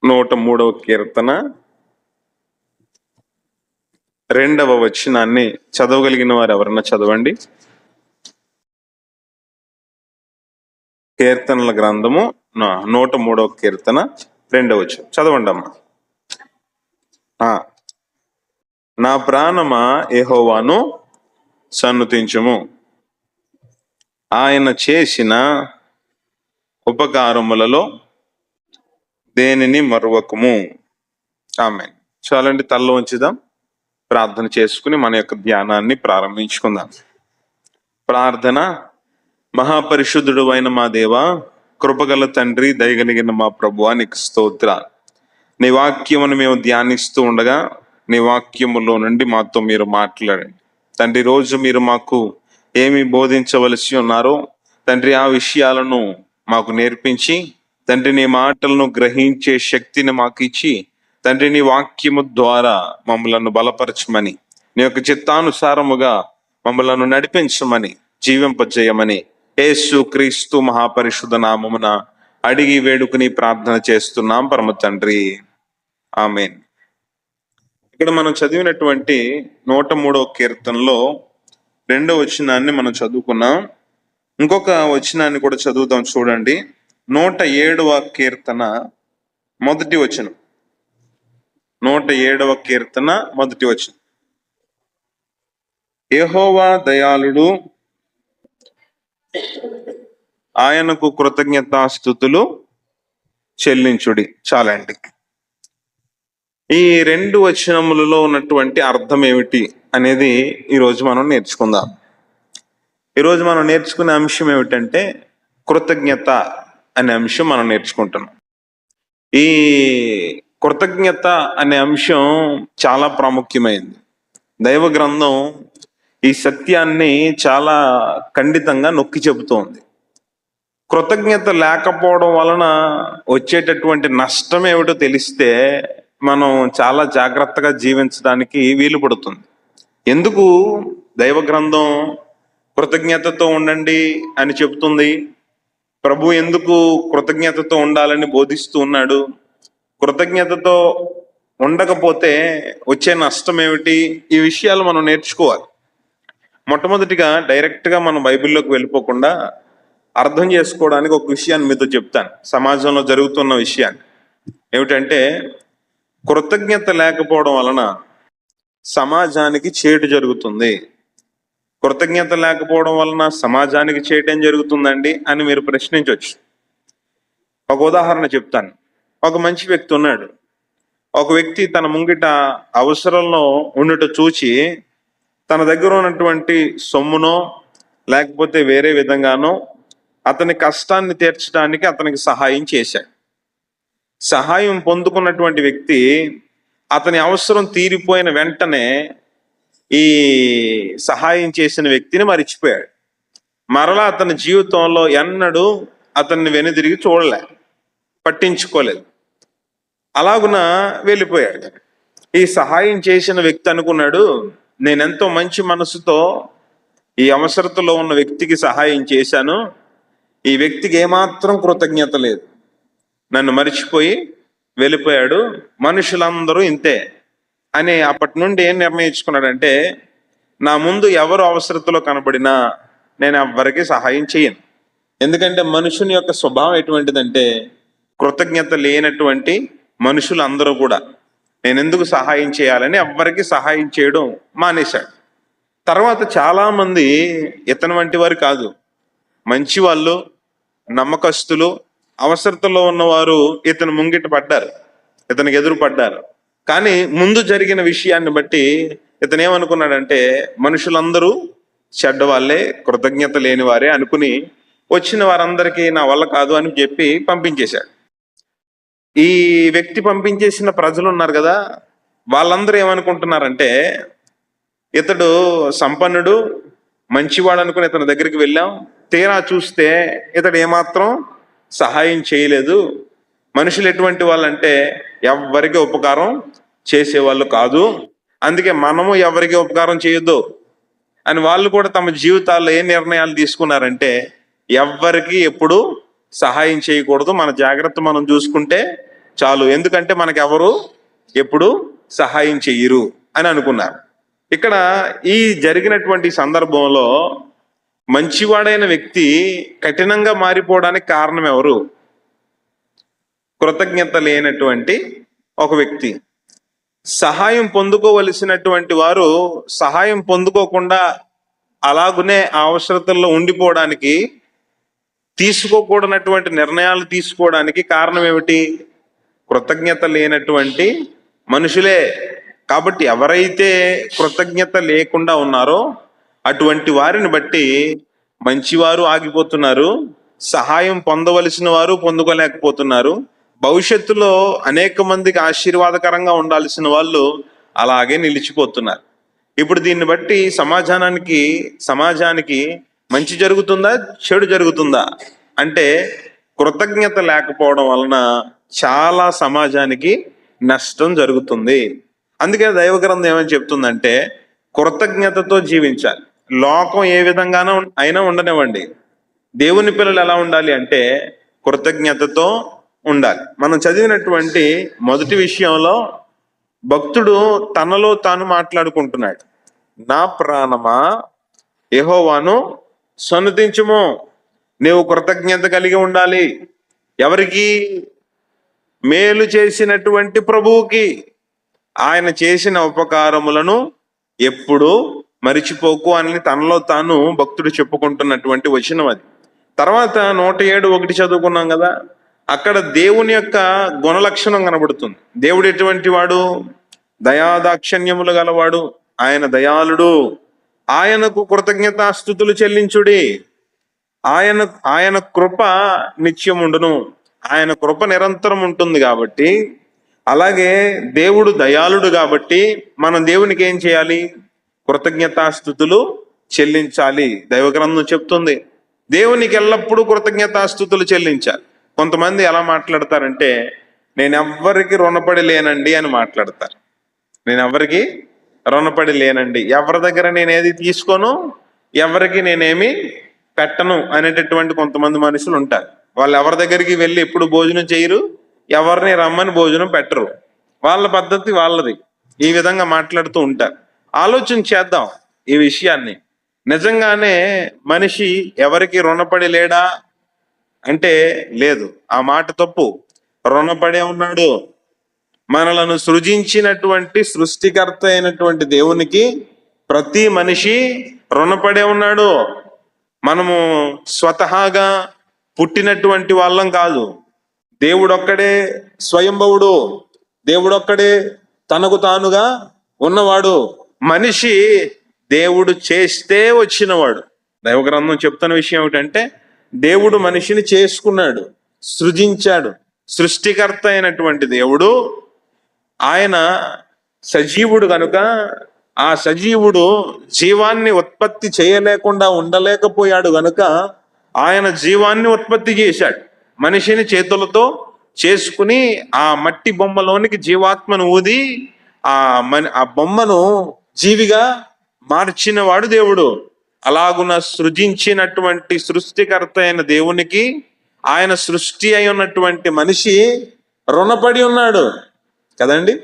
103వ కీర్తన 2వ వచనాన్ని చదవగలిగిన వారు ఎవరన్నా చదవండి. కీర్తనల గ్రంథము 103వ కీర్తన 2వ వచనం చదవండి అమ్మా. నా ప్రాణమా యెహోవాను సన్నుతించుము, ఆయన చేసిన ఉపకారములలో దేనిని మరువకము. ఆమేన్. చాలండి, తలలో ఉంచుదాం, ప్రార్థన చేసుకుని మన యొక్క ధ్యానాన్ని ప్రారంభించుకుందాం. ప్రార్థన. మహాపరిశుద్ధుడు అయిన మా దేవ, కృపగల తండ్రి, దయగలిగిన మా ప్రభువా, నీకు స్తోత్రాలు. నీ వాక్యమును మేము ధ్యానిస్తూ ఉండగా నీ వాక్యములో నుండి మాతో మీరు మాట్లాడండి తండ్రి. రోజు మీరు మాకు ఏమి బోధించవలసి ఉన్నారో తండ్రి, ఆ విషయాలను మాకు నేర్పించి తండ్రి, నీ మాటలను గ్రహించే శక్తిని మాకు ఇచ్చి తండ్రి, నీ వాక్యము ద్వారా మమ్మలను బలపరచమని, నీ యొక్క చిత్తానుసారముగా మమ్మలను నడిపించమని, జీవింపజేయమని యేసు క్రీస్తు మహాపరిశుద్ధ నామమున అడిగి వేడుకుని ప్రార్థన చేస్తున్నాం పరమ తండ్రి, ఆమేన్. ఇక్కడ మనం చదివినటువంటి 103వ కీర్తనలో 2వ వచనాన్ని మనం చదువుకున్నాం. ఇంకొక వచనాన్ని కూడా చదువుతాం, చూడండి. 107వ కీర్తన 1వ వచనం. 107వ కీర్తన 1వ వచనం. యెహోవా దయాళుడు, ఆయనకు కృతజ్ఞతాస్తుతులు చెల్లించుడి. చాలండి. ఈ 2 వచనములలో ఉన్నటువంటి అర్థం ఏమిటి అనేది ఈరోజు మనం నేర్చుకుందాం. ఈరోజు మనం నేర్చుకునే అంశం ఏమిటంటే కృతజ్ఞత అనే అంశం మనం నేర్చుకుంటున్నాం. ఈ కృతజ్ఞత అనే అంశం చాలా ప్రాముఖ్యమైనది. దైవ గ్రంథం ఈ సత్యాన్ని చాలా ఖండితంగా నొక్కి చెబుతోంది. కృతజ్ఞత లేకపోవడం వలన వచ్చేటటువంటి నష్టం ఏమిటో తెలిస్తే మనం చాలా జాగ్రత్తగా జీవించడానికి వీలు పడుతుంది. ఎందుకు దైవ గ్రంథం కృతజ్ఞతతో ఉండండి అని చెబుతుంది? ప్రభు ఎందుకు కృతజ్ఞతతో ఉండాలని బోధిస్తూ ఉన్నాడు? కృతజ్ఞతతో ఉండకపోతే వచ్చే నష్టం ఏమిటి? ఈ విషయాలు మనం నేర్చుకోవాలి. మొట్టమొదటిగా డైరెక్ట్గా మనం బైబిల్లోకి వెళ్ళిపోకుండా అర్థం చేసుకోవడానికి ఒక విషయాన్ని మీతో చెప్తాను. సమాజంలో జరుగుతున్న విషయాన్ని ఏమిటంటే, కృతజ్ఞత లేకపోవడం వలన సమాజానికి చేటు జరుగుతుంది. కృతజ్ఞత లేకపోవడం వలన సమాజానికి చేటేం జరుగుతుందండి అని మీరు ప్రశ్నించవచ్చు. ఒక ఉదాహరణ చెప్తాను. ఒక మంచి వ్యక్తి ఉన్నాడు. ఒక వ్యక్తి తన ముంగిట అవసరంలో ఉండుట చూచి తన దగ్గర ఉన్నటువంటి సొమ్మునో లేకపోతే వేరే విధంగానో అతని కష్టాన్ని తీర్చడానికి అతనికి సహాయం చేశాడు. సహాయం పొందుకున్నటువంటి వ్యక్తి అతని అవసరం తీరిపోయిన వెంటనే ఈ సహాయం చేసిన వ్యక్తిని మరిచిపోయాడు. మరలా అతని జీవితంలో ఎన్నడూ అతన్ని వెనుదిరిగి చూడలే, పట్టించుకోలేదు. అలాగున వెళ్ళిపోయాడు. ఈ సహాయం చేసిన వ్యక్తి అనుకున్నాడు, నేనెంతో మంచి మనసుతో ఈ అవసరతలో ఉన్న వ్యక్తికి సహాయం చేశాను, ఈ వ్యక్తికి ఏమాత్రం కృతజ్ఞత లేదు, నన్ను మరిచిపోయి వెళ్ళిపోయాడు, మనుషులందరూ ఇంతే అని అప్పటి నుండి ఏం నిర్ణయించుకున్నాడంటే, నా ముందు ఎవరు అవసరతలో కనబడినా నేను ఎవ్వరికి సహాయం చేయను. ఎందుకంటే మనుషుని యొక్క స్వభావం ఎటువంటిదంటే, కృతజ్ఞత లేనటువంటి మనుషులు అందరూ కూడా నేను ఎందుకు సహాయం చేయాలని ఎవ్వరికి సహాయం చేయడం మానేశాడు. తర్వాత చాలామంది ఇతని వంటి వారు కాదు, మంచి వాళ్ళు, నమ్మకస్తులు, అవసరతలో ఉన్నవారు ఇతను ముంగిట పడ్డారు, ఇతనికి ఎదురు పడ్డారు. కానీ ముందు జరిగిన విషయాన్ని బట్టి ఇతను ఏమనుకున్నాడంటే, మనుషులందరూ చెడ్డవాళ్ళే, కృతజ్ఞత లేని వారే అనుకుని వచ్చిన వారందరికీ నా వల్ల కాదు అని చెప్పి పంపించేశాడు. ఈ వ్యక్తి పంపించేసిన ప్రజలు ఉన్నారు కదా, వాళ్ళందరూ ఏమనుకుంటున్నారంటే, ఇతడు సంపన్నుడు, మంచివాడు అనుకుని ఇతని దగ్గరికి వెళ్ళాం, తీరా చూస్తే ఇతడు ఏమాత్రం సహాయం చేయలేదు. మనుషులు ఎటువంటి వాళ్ళంటే ఎవరికి ఉపకారం చేసేవాళ్ళు కాదు, అందుకే మనము ఎవరికి ఉపకారం చేయొద్దు అని వాళ్ళు కూడా తమ జీవితాల్లో ఏ నిర్ణయాలు తీసుకున్నారంటే, ఎవ్వరికి ఎప్పుడు సహాయం చేయకూడదు, మన జాగ్రత్త మనం చూసుకుంటే చాలు, ఎందుకంటే మనకెవరు ఎప్పుడు సహాయం చెయ్యరు అని అనుకున్నారు. ఇక్కడ ఈ జరిగినటువంటి సందర్భంలో మంచివాడైన వ్యక్తి కఠినంగా మారిపోవడానికి కారణం ఎవరు? కృతజ్ఞత లేనటువంటి ఒక వ్యక్తి. సహాయం పొందుకోవలసినటువంటి వారు సహాయం పొందుకోకుండా అలాగునే ఆ అవసరతల్లో ఉండిపోవడానికి, తీసుకోకూడనటువంటి నిర్ణయాలు తీసుకోవడానికి కారణం ఏమిటి? కృతజ్ఞత లేనటువంటి మనుషులే. కాబట్టి ఎవరైతే కృతజ్ఞత లేకుండా ఉన్నారో అటువంటి వారిని బట్టి మంచివారు ఆగిపోతున్నారు, సహాయం పొందవలసిన వారు పొందుకోలేకపోతున్నారు. భవిష్యత్తులో అనేక మందికి ఆశీర్వాదకరంగా ఉండాల్సిన వాళ్ళు అలాగే నిలిచిపోతున్నారు. ఇప్పుడు దీన్ని బట్టి సమాజానికి మంచి జరుగుతుందా, చెడు జరుగుతుందా అంటే కృతజ్ఞత లేకపోవడం వలన చాలా సమాజానికి నష్టం జరుగుతుంది. అందుకే దైవ గ్రంథం ఏమని చెప్తుందంటే కృతజ్ఞతతో జీవించాలి. లోకం ఏ విధంగానూ అయినా ఉండనివ్వండి, దేవుని పిల్లలు ఎలా ఉండాలి అంటే కృతజ్ఞతతో ఉండాలి. మనం చదివినటువంటి మొదటి విషయంలో భక్తుడు తనలో తాను మాట్లాడుకుంటున్నాడు. నా ప్రాణమా యెహోవాను సన్నుతించుము. నీవు కృతజ్ఞత కలిగి ఉండాలి. ఎవరికి? మేలు చేసినటువంటి ప్రభువుకి. ఆయన చేసిన ఉపకారములను ఎప్పుడు మరిచిపోకు అని తనలో తాను భక్తుడు చెప్పుకుంటున్నటువంటి వచనం అది. తర్వాత 107:1 చదువుకున్నాం కదా, అక్కడ దేవుని యొక్క గుణలక్షణం కనబడుతుంది. దేవుడు ఎటువంటి వాడు? దయాదాక్షణ్యములు గలవాడు, ఆయన దయాళుడు, ఆయనకు కృతజ్ఞతాస్తుతులు చెల్లించుడి, ఆయన కృప నిత్యముండును. ఆయన కృప నిరంతరం ఉంటుంది. కాబట్టి అలాగే దేవుడు దయాళుడు కాబట్టి మనం దేవునికి ఏం చేయాలి? కృతజ్ఞతాస్తుతులు చెల్లించాలి. దైవగ్రంథం చెప్తుంది దేవునికి ఎల్లప్పుడూ కృతజ్ఞతాస్తుతులు చెల్లించాలి. కొంతమంది ఎలా మాట్లాడతారంటే నేను ఎవ్వరికి రుణపడి లేనండి అని మాట్లాడతారు. నేను ఎవరికి రుణపడి లేనండి, ఎవరి దగ్గర నేను ఏది తీసుకోను, ఎవరికి నేనేమి పెట్టను అనేటటువంటి కొంతమంది మనుషులు ఉంటారు. వాళ్ళు ఎవరి దగ్గరికి వెళ్ళి ఎప్పుడు భోజనం చేయరు, ఎవరిని రమ్మని భోజనం పెట్టరు. వాళ్ళ పద్ధతి వాళ్ళది. ఈ విధంగా మాట్లాడుతూ ఉంటారు. ఆలోచన చేద్దాం ఈ విషయాన్ని. నిజంగానే మనిషి ఎవరికి రుణపడి లేడా అంటే లేదు, ఆ మాట తప్పు. రుణపడే ఉన్నాడు. మనలను సృజించినటువంటి సృష్టికర్త అయినటువంటి దేవునికి ప్రతి మనిషి రుణపడే ఉన్నాడు. మనము స్వతహాగా పుట్టినటువంటి వాళ్ళం కాదు. దేవుడొక్కడే స్వయంభవుడు, దేవుడొక్కడే తనకు తానుగా ఉన్నవాడు. మనిషి దేవుడు చేస్తే వచ్చినవాడు. దైవగ్రంథం చెప్తున్న విషయం ఏమిటంటే దేవుడు మనిషిని చేసుకున్నాడు, సృజించాడు. సృష్టికర్త అయినటువంటి దేవుడు ఆయన సజీవుడు కనుక ఆ సజీవుడు జీవాన్ని ఉత్పత్తి చేయలేకుండా ఉండలేకపోయాడు గనుక ఆయన జీవాన్ని ఉత్పత్తి చేశాడు. మనిషిని చేతులతో చేసుకుని ఆ మట్టి బొమ్మలోనికి జీవాత్మను ఊది ఆ బొమ్మను జీవిగా మార్చిన వాడు దేవుడు. అలాగున సృజించినటువంటి సృష్టికర్త అయిన దేవునికి ఆయన సృష్టి అయి ఉన్నటువంటి మనిషి రుణపడి ఉన్నాడు కదండి,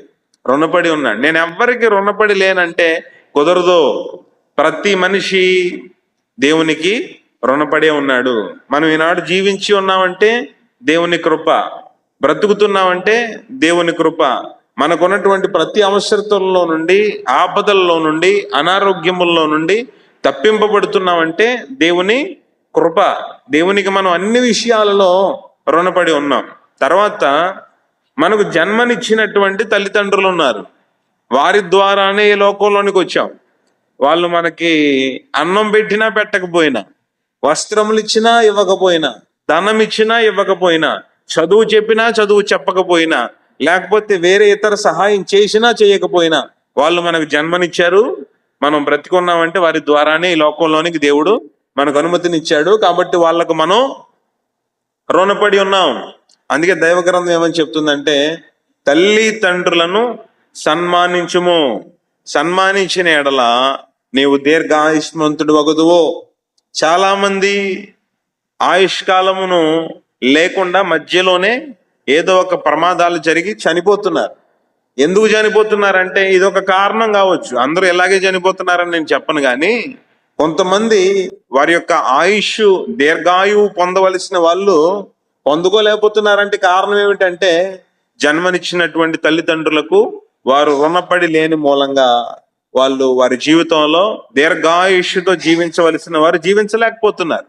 రుణపడి ఉన్నాడు. నేను ఎవ్వరికి రుణపడి లేనంటే కుదరదు. ప్రతి మనిషి దేవునికి రుణపడే ఉన్నాడు. మనం ఈనాడు జీవించి ఉన్నామంటే దేవుని కృప, బ్రతుకుతున్నామంటే దేవుని కృప. మనకున్నటువంటి ప్రతి అవసరతల్లో నుండి, ఆపదల్లో నుండి, అనారోగ్యముల్లో నుండి తప్పింపబడుతున్నామంటే దేవుని కృప. దేవునికి మనం అన్ని విషయాలలో రుణపడి ఉన్నాం. తర్వాత మనకు జన్మనిచ్చినటువంటి తల్లిదండ్రులు ఉన్నారు. వారి ద్వారానే ఈ లోకంలోనికి వచ్చాం. వాళ్ళు మనకి అన్నం పెట్టినా పెట్టకపోయినా, వస్త్రములు ఇచ్చినా ఇవ్వకపోయినా, ధనం ఇచ్చినా ఇవ్వకపోయినా, చదువు చెప్పినా చదువు చెప్పకపోయినా, లేకపోతే వేరే ఇతర సహాయం చేసినా చేయకపోయినా వాళ్ళు మనకు జన్మనిచ్చారు. మనం బ్రతికున్నామంటే వారి ద్వారానే ఈ లోకంలోనికి దేవుడు మనకు అనుమతినిచ్చాడు. కాబట్టి వాళ్ళకు మనం రుణపడి ఉన్నాం. అందుకే దైవగ్రంథం ఏమని చెప్తుందంటే తల్లి తండ్రులను సన్మానించుము, సన్మానించిన ఎడల నీవు దీర్ఘాయుష్మంతుడు వగుదువు. చాలా మంది ఆయుష్కాలమును లేకుండా మధ్యలోనే ఏదో ఒక ప్రమాదాలు జరిగి చనిపోతున్నారు. ఎందుకు చనిపోతున్నారంటే ఇది ఒక కారణం కావచ్చు. అందరూ ఇలాగే చనిపోతున్నారని నేను చెప్పను, కానీ కొంతమంది వారి యొక్క ఆయుష్ దీర్ఘాయువు పొందవలసిన వాళ్ళు పొందుకోలేకపోతున్నారంటే కారణం ఏమిటంటే జన్మనిచ్చినటువంటి తల్లిదండ్రులకు వారు రుణపడి లేని మూలంగా వాళ్ళు వారి జీవితంలో దీర్ఘాయుష్తో జీవించవలసిన వారు జీవించలేకపోతున్నారు.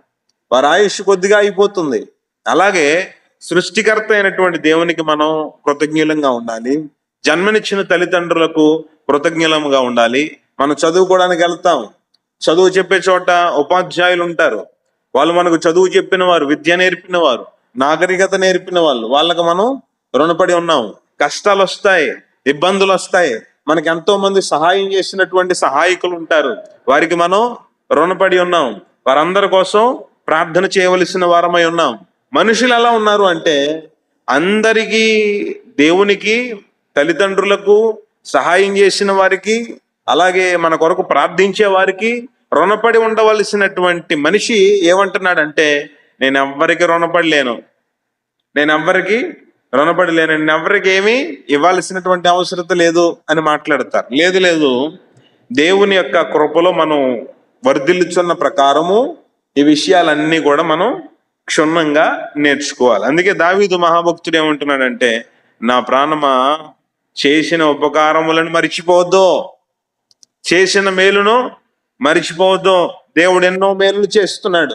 వారి ఆయుష్ కొద్దిగా అయిపోతుంది. అలాగే సృష్టికర్త అయినటువంటి దేవునికి మనం కృతజ్ఞులంగా ఉండాలి. జన్మనిచ్చిన తల్లిదండ్రులకు కృతజ్ఞులంగా ఉండాలి. మనం చదువుకోవడానికి వెళ్తాం, చదువు చెప్పే చోట ఉపాధ్యాయులు ఉంటారు. వాళ్ళు మనకు చదువు చెప్పిన వారు, విద్య నేర్పిన వారు, నాగరికత నేర్పిన వాళ్ళు. వాళ్ళకి మనం రుణపడి ఉన్నాం. కష్టాలు వస్తాయి, ఇబ్బందులు వస్తాయి, మనకి ఎంతో మంది సహాయం చేసినటువంటి సహాయకులు ఉంటారు, వారికి మనం రుణపడి ఉన్నాం. వారందరి కోసం ప్రార్థన చేయవలసిన వారమై ఉన్నాం. మనుషులు ఎలా ఉన్నారు అంటే అందరికీ, దేవునికి, తల్లిదండ్రులకు సహాయం చేసిన వారికి, అలాగే మన కొరకు ప్రార్థించే వారికి రుణపడి ఉండవలసినటువంటి మనిషి ఏమంటున్నాడంటే నేను ఎవ్వరికి రుణపడలేను, నేను ఎవ్వరికి ఏమీ ఇవ్వాల్సినటువంటి అవసరం లేదు అని మాట్లాడతారు. లేదు, దేవుని యొక్క కృపలో మనం వర్ధిల్లుచున్న ప్రకారము ఈ విషయాలన్నీ కూడా మనం క్షుణ్ణంగా నేర్చుకోవాలి. అందుకే దావీదు మహాభక్తుడు ఏమంటున్నాడంటే నా ప్రాణమా చేసిన ఉపకారములను మరిచిపోవద్దు, చేసిన మేలును మరిచిపోవద్దు. దేవుడు ఎన్నో మేలులు చేస్తున్నాడు.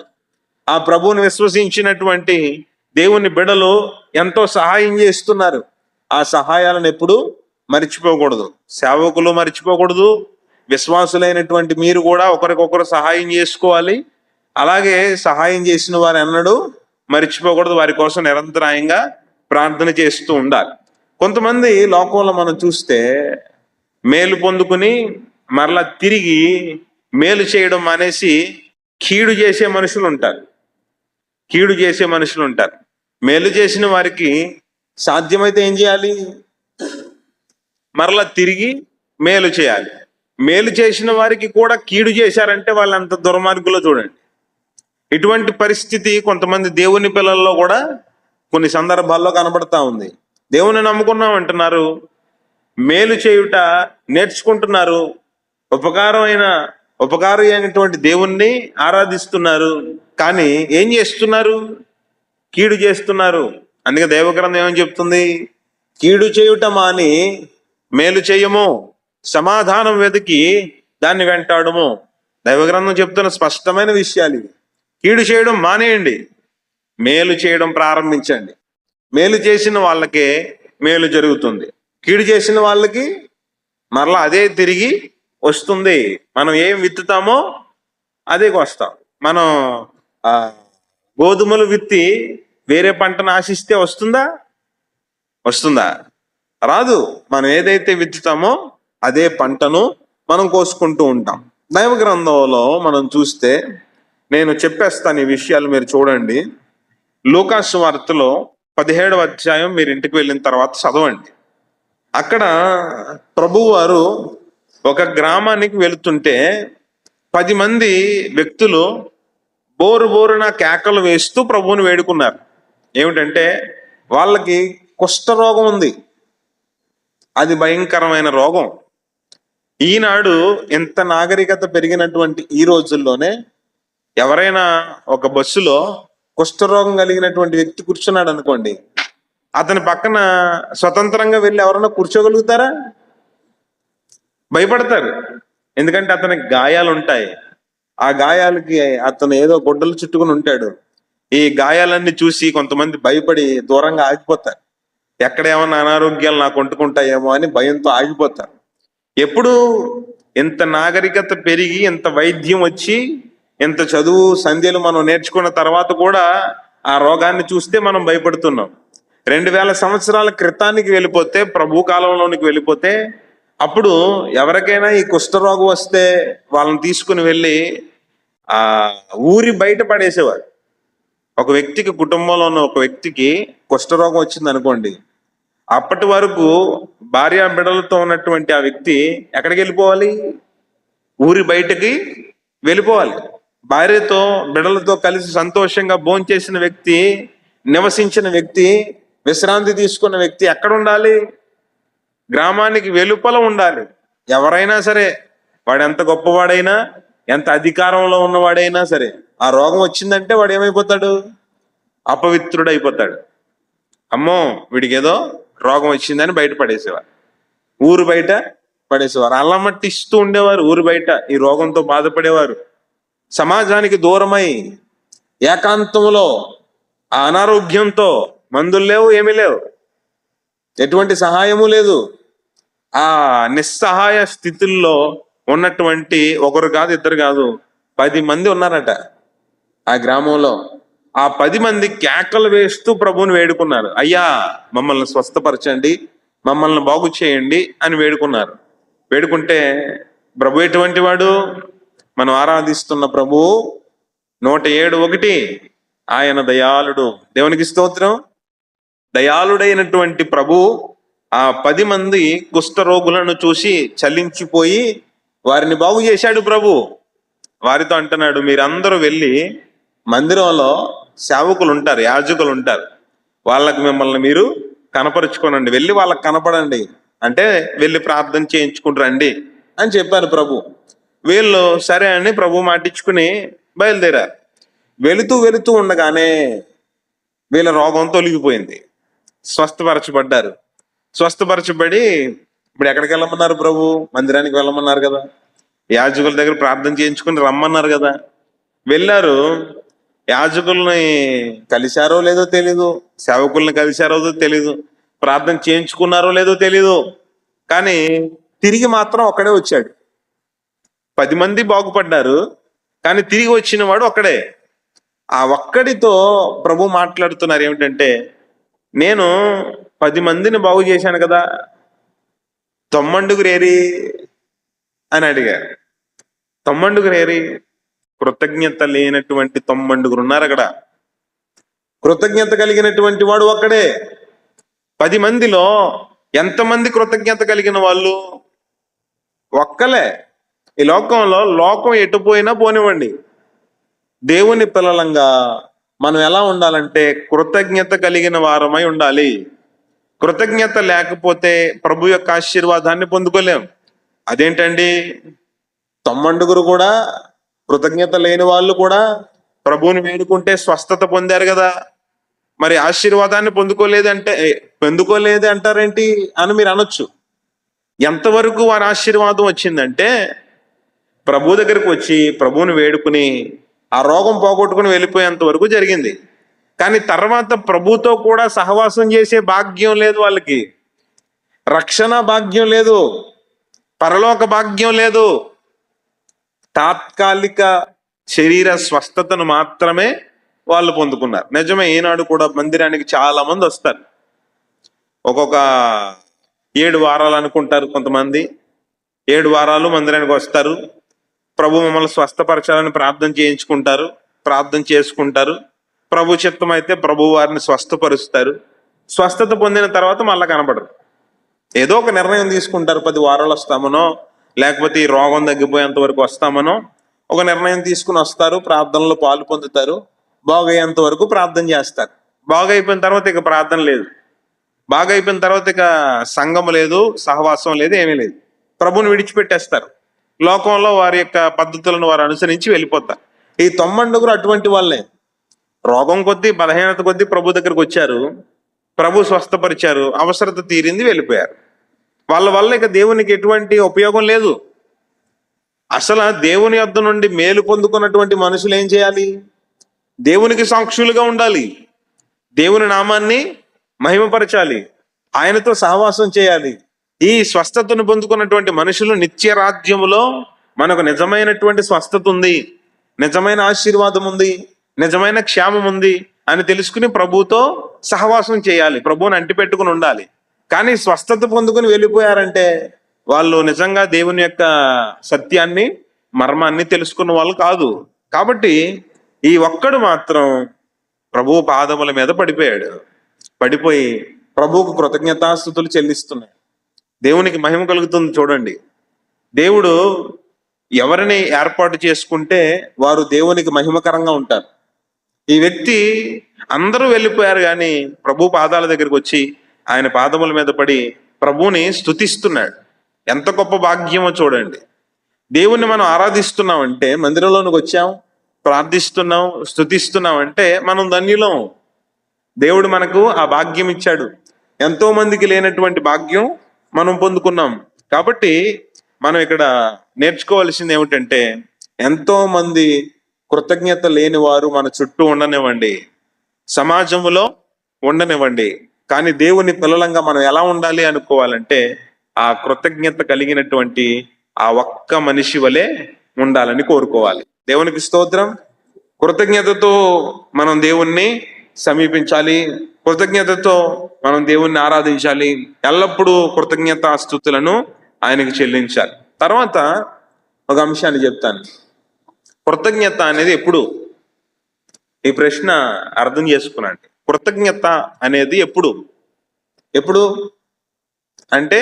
ఆ ప్రభువుని విశ్వసించినటువంటి దేవుని బిడ్డలు ఎంతో సహాయం చేస్తున్నారు. ఆ సహాయాలను ఎప్పుడు మరిచిపోకూడదు. సేవకులు మరిచిపోకూడదు. విశ్వాసులైనటువంటి మీరు కూడా ఒకరికొకరు సహాయం చేసుకోవాలి. అలాగే సహాయం చేసిన వారు ఎన్నడూ మరిచిపోకూడదు. వారి కోసం నిరంతరాయంగా ప్రార్థన చేస్తూ ఉండాలి. కొంతమంది లోకంలో మనం చూస్తే మేలు పొందుకుని మరలా తిరిగి మేలు చేయడం మానేసి కీడు చేసే మనుషులు ఉంటారు. మేలు చేసిన వారికి సాధ్యమైతే ఏం చేయాలి? మరలా తిరిగి మేలు చేయాలి. మేలు చేసిన వారికి కూడా కీడు చేశారంటే వాళ్ళు అంత దుర్మార్గులో చూడండి. ఇటువంటి పరిస్థితి కొంతమంది దేవుని పిల్లల్లో కూడా కొన్ని సందర్భాల్లో కనబడతా ఉంది. దేవుని నమ్ముకున్నాం అంటున్నారు, మేలు చేయుట నేర్చుకుంటున్నారు, ఉపకారి అయినటువంటి దేవుణ్ణి ఆరాధిస్తున్నారు, కానీ ఏం చేస్తున్నారు? కీడు చేస్తున్నారు. అందుకే దైవగ్రంథం ఏమని చెప్తుంది? కీడు చేయుట మాని మేలు చేయము, సమాధానం వెతికి దాన్ని వెంటాడము. దైవగ్రంథం చెప్తున్న స్పష్టమైన విషయాలు ఇవి. కీడు చేయడం మానేయండి, మేలు చేయడం ప్రారంభించండి. మేలు చేసిన వాళ్ళకే మేలు జరుగుతుంది. కీడు చేసిన వాళ్ళకి మరలా అదే తిరిగి వస్తుంది. మనం ఏం విత్తుతామో అదే కోస్తాం. మనం గోధుమలు విత్తి వేరే పంటను ఆశిస్తే వస్తుందా? రాదు. మనం ఏదైతే విత్తుతామో అదే పంటను మనం కోసుకుంటూ ఉంటాం. దైవ గ్రంథంలో మనం చూస్తే, నేను చెప్పేస్తాను ఈ విషయాలు, మీరు చూడండి. లూకాసు వార్తలో 17వ అధ్యాయం మీరు ఇంటికి వెళ్ళిన తర్వాత చదవండి. అక్కడ ప్రభువు వారు ఒక గ్రామానికి వెళుతుంటే 10 మంది వ్యక్తులు బోరున కేకలు వేస్తూ ప్రభువుని వేడుకున్నారు. ఏమిటంటే వాళ్ళకి కుష్ఠరోగం ఉంది. అది భయంకరమైన రోగం. ఈనాడు ఎంత నాగరికత పెరిగినటువంటి ఈ రోజుల్లోనే ఎవరైనా ఒక బస్సులో కుష్ఠరోగం కలిగినటువంటి వ్యక్తి కూర్చున్నాడు అనుకోండి, అతని పక్కన స్వతంత్రంగా వెళ్ళి ఎవరైనా కూర్చోగలుగుతారా? భయపడతారు. ఎందుకంటే అతనికి గాయాలు ఉంటాయి. ఆ గాయాలకి అతను ఏదో గుడ్డలు చుట్టుకుని ఉంటాడు. ఈ గాయాలన్నీ చూసి కొంతమంది భయపడి దూరంగా ఆగిపోతారు. ఎక్కడ ఏమన్నా అనారోగ్యాలు నాకు అంటుకుంటాయేమో అని భయంతో ఆగిపోతారు. ఎప్పుడు ఎంత నాగరికత పెరిగి, ఎంత వైద్యం వచ్చి, ఎంత చదువు సంధ్యలు మనం నేర్చుకున్న తర్వాత కూడా ఆ రోగాన్ని చూస్తే మనం భయపడుతున్నాం. 2000 సంవత్సరాల క్రితానికి వెళ్ళిపోతే, ప్రభు కాలంలోనికి వెళ్ళిపోతే, అప్పుడు ఎవరికైనా ఈ కుష్ఠరోగం వస్తే వాళ్ళని తీసుకుని వెళ్ళి ఆ ఊరి బయట పడేసేవారు. ఒక వ్యక్తికి, కుటుంబంలో ఉన్న ఒక వ్యక్తికి కుష్ఠరోగం వచ్చింది అనుకోండి, అప్పటి వరకు భార్య బిడ్డలతో ఉన్నటువంటి ఆ వ్యక్తి ఎక్కడికి వెళ్ళిపోవాలి? ఊరి బయటకి వెళ్ళిపోవాలి. భార్యతో బిడ్డలతో కలిసి సంతోషంగా భోంచేసిన వ్యక్తి, నివసించిన వ్యక్తి విశ్రాంతి తీసుకున్న వ్యక్తి ఎక్కడ ఉండాలి? గ్రామానికి వెలుపల ఉండాలి. ఎవరైనా సరే, వాడు ఎంత గొప్పవాడైనా, ఎంత అధికారంలో ఉన్నవాడైనా సరే, ఆ రోగం వచ్చిందంటే వాడు ఏమైపోతాడు? అపవిత్రుడైపోతాడు. అమ్మో వీడికి ఏదో రోగం వచ్చిందని బయట పడేసేవారు, ఊరు బయట పడేసేవారు. అల్లమట్టిస్తూ ఉండేవారు ఊరు బయట. ఈ రోగంతో బాధపడేవారు. సమాజానికి దూరమై ఏకాంతంలో ఆ అనారోగ్యంతో, మందులు లేవు, ఏమీ లేవు, ఎటువంటి సహాయము లేదు, ఆ నిస్సహాయ స్థితుల్లో ఉన్నటువంటి ఒకరు కాదు, ఇద్దరు కాదు, 10 మంది ఉన్నారట ఆ గ్రామంలో. ఆ 10 మంది కేకలు వేస్తూ ప్రభువుని వేడుకున్నారు. అయ్యా మమ్మల్ని స్వస్థపరచండి, మమ్మల్ని బాగు చేయండి అని వేడుకున్నారు. వేడుకుంటే ప్రభు ఎటువంటి వాడు? మనం ఆరాధిస్తున్న ప్రభు 107:1, ఆయన దయాళుడు. దేవునికి స్తోత్రం. దయాళుడైనటువంటి ప్రభు ఆ 10 మంది కుష్ఠరోగులను చూసి చలించిపోయి వారిని బాగు చేశాడు ప్రభు. వారితో అంటున్నాడు, మీరందరూ వెళ్ళి మందిరంలో సేవకులు ఉంటారు, యాజకులు ఉంటారు, వాళ్ళకి మిమ్మల్ని మీరు కనపరుచుకోనండి, వెళ్ళి వాళ్ళకి కనపడండి, అంటే వెళ్ళి ప్రార్థన చేయించుకుంటారండి అని చెప్పారు ప్రభు. వీళ్ళు సరే అని ప్రభు మాటించుకుని బయలుదేరారు. వెళుతూ ఉండగానే వీళ్ళ రోగం తొలగిపోయింది, స్వస్థపరచబడ్డారు. స్వస్థపరచబడి ఇప్పుడు ఎక్కడికి వెళ్ళమన్నారు ప్రభు? మందిరానికి వెళ్ళమన్నారు కదా, యాజకుల దగ్గర ప్రార్థన చేయించుకుని రమ్మన్నారు కదా. వెళ్ళారు. యాజకుల్ని కలిశారో లేదో తెలీదు, సేవకుల్ని కలిశారో తెలీదు, ప్రార్థన చేయించుకున్నారో లేదో తెలీదు, కానీ తిరిగి మాత్రం ఒక్కడే వచ్చాడు. 10 మంది బాగుపడ్డారు, కానీ తిరిగి వచ్చిన వాడు ఒక్కడే. ఆ ఒక్కడితో ప్రభు మాట్లాడుతున్నారు ఏమిటంటే, నేను 10 మందిని బాగు చేశాను కదా, 9 ఏరి అని అడిగారు. 9 ఏరి? కృతజ్ఞత లేనటువంటి 9 ఉన్నారు అక్కడ. కృతజ్ఞత కలిగినటువంటి వాడు ఒక్కడే. 10 మందిలో ఎంతమంది కృతజ్ఞత కలిగిన వాళ్ళు? ఒక్కలే. ఈ లోకంలో లోకం ఎటుపోయినా పోనివ్వండి, దేవుని పిల్లలంగా మనం ఎలా ఉండాలంటే కృతజ్ఞత కలిగిన వారమై ఉండాలి. కృతజ్ఞత లేకపోతే ప్రభు యొక్క ఆశీర్వాదాన్ని పొందుకోలేం. అదేంటండి, 9 కూడా, కృతజ్ఞత లేని వాళ్ళు కూడా ప్రభువుని వేడుకుంటే స్వస్థత పొందారు కదా, మరి ఆశీర్వాదాన్ని పొందుకోలేదు అంటారేంటి అని మీరు అనొచ్చు. ఎంతవరకు వారి ఆశీర్వాదం వచ్చిందంటే, ప్రభు దగ్గరికి వచ్చి ప్రభువుని వేడుకుని ఆ రోగం పోగొట్టుకుని వెళ్ళిపోయేంత వరకు జరిగింది. కానీ తర్వాత ప్రభుతో కూడా సహవాసం చేసే భాగ్యం లేదు వాళ్ళకి, రక్షణ భాగ్యం లేదు, పరలోక భాగ్యం లేదు. తాత్కాలిక శరీర స్వస్థతను మాత్రమే వాళ్ళు పొందుకున్నారు. నిజమే, ఈనాడు కూడా మందిరానికి చాలా మంది వస్తారు. ఒక్కొక్క 7 వారాలు అనుకుంటారు కొంతమంది, 7 వారాలు మందిరానికి వస్తారు. ప్రభు మమ్మల్ని స్వస్థపరచాలని ప్రార్థన చేసుకుంటారు. ప్రభు చిత్తం అయితే ప్రభు వారిని స్వస్థపరుస్తారు. స్వస్థత పొందిన తర్వాత మళ్ళా కనపడరు. ఏదో ఒక నిర్ణయం తీసుకుంటారు, 10 వారాలు వస్తామనో, లేకపోతే ఈ రోగం తగ్గిపోయేంత వరకు వస్తామనో ఒక నిర్ణయం తీసుకుని వస్తారు, ప్రార్థనలో పాలు పొందుతారు, బాగయ్యేంత వరకు ప్రార్థన చేస్తారు. బాగైపోయిన తర్వాత ఇక ప్రార్థన లేదు, బాగైపోయిన తర్వాత ఇక సంఘం లేదు, సహవాసం లేదు, ఏమీ లేదు. ప్రభుని విడిచిపెట్టేస్తారు. లోకంలో వారి యొక్క పద్ధతులను వారు అనుసరించి వెళ్ళిపోతారు. ఈ 9 అటువంటి వాళ్ళే. రోగం కొద్దీ, బలహీనత కొద్దీ ప్రభు దగ్గరకు వచ్చారు, ప్రభు స్వస్థపరిచారు, అవసరత తీరింది, వెళ్ళిపోయారు. వాళ్ళ వల్ల ఇక దేవునికి ఎటువంటి ఉపయోగం లేదు. అసలు దేవుని యొద్ద నుండి మేలు పొందుకున్నటువంటి మనుషులు ఏం చేయాలి? దేవునికి సాక్షులుగా ఉండాలి, దేవుని నామాన్ని మహిమపరచాలి, ఆయనతో సహవాసం చేయాలి. ఈ స్వస్థతను పొందుకున్నటువంటి మనుషులు నిత్య రాజ్యములో మనకు నిజమైనటువంటి స్వస్థత ఉంది, నిజమైన ఆశీర్వాదం ఉంది, నిజమైన క్షేమం ఉంది అని తెలుసుకుని ప్రభువుతో సహవాసం చేయాలి, ప్రభువుని అంటిపెట్టుకుని ఉండాలి. కానీ స్వస్థత పొందుకుని వెళ్ళిపోయారంటే వాళ్ళు నిజంగా దేవుని యొక్క సత్యాన్ని, మర్మాన్ని తెలుసుకున్న వాళ్ళు కాదు. కాబట్టి ఈ ఒక్కడు మాత్రం ప్రభువు పాదముల మీద పడిపోయి ప్రభువుకు కృతజ్ఞతాస్తుతులు చెల్లిస్తున్నాడు. దేవునికి మహిమ కలుగుతుంది. చూడండి, దేవుడు ఎవరిని ఏర్పాటు చేసుకుంటే వారు దేవునికి మహిమకరంగా ఉంటారు. ఈ వ్యక్తి అందరూ వెళ్ళిపోయారు కానీ ప్రభు పాదాల దగ్గరికి వచ్చి ఆయన పాదముల మీద పడి ప్రభువుని స్తుతిస్తున్నాడు. ఎంత గొప్ప భాగ్యమో చూడండి. దేవుణ్ణి మనం ఆరాధిస్తున్నాం అంటే, మందిరంలోనికి వచ్చాం, ప్రార్థిస్తున్నాం, స్తుతిస్తున్నాం అంటే మనం ధన్యులం. దేవుడు మనకు ఆ భాగ్యం ఇచ్చాడు. ఎంతో మందికి లేనటువంటి భాగ్యం మనం పొందుకున్నాం. కాబట్టి మనం ఇక్కడ నేర్చుకోవాల్సింది ఏమిటంటే, ఎంతో మంది కృతజ్ఞత లేని వారు మన చుట్టూ ఉండనివ్వండి, సమాజంలో ఉండనివ్వండి, కానీ దేవుని పిల్లలంగా మనం ఎలా ఉండాలి అనుకోవాలంటే, ఆ కృతజ్ఞత కలిగినటువంటి ఆ ఒక్క మనిషి వలె ఉండాలని కోరుకోవాలి. దేవునికి స్తోత్రం. కృతజ్ఞతతో మనం దేవుణ్ణి సమీపించాలి, కృతజ్ఞతతో మనం దేవుణ్ణి ఆరాధించాలి, ఎల్లప్పుడూ కృతజ్ఞతాస్తుతులను ఆయనకి చెల్లించాలి. తర్వాత ఒక అంశాన్ని చెప్తాను. కృతజ్ఞత అనేది ఎప్పుడు? ఈ ప్రశ్న అర్థం చేసుకున్నాండి. కృతజ్ఞత అనేది ఎప్పుడు ఎప్పుడు అంటే,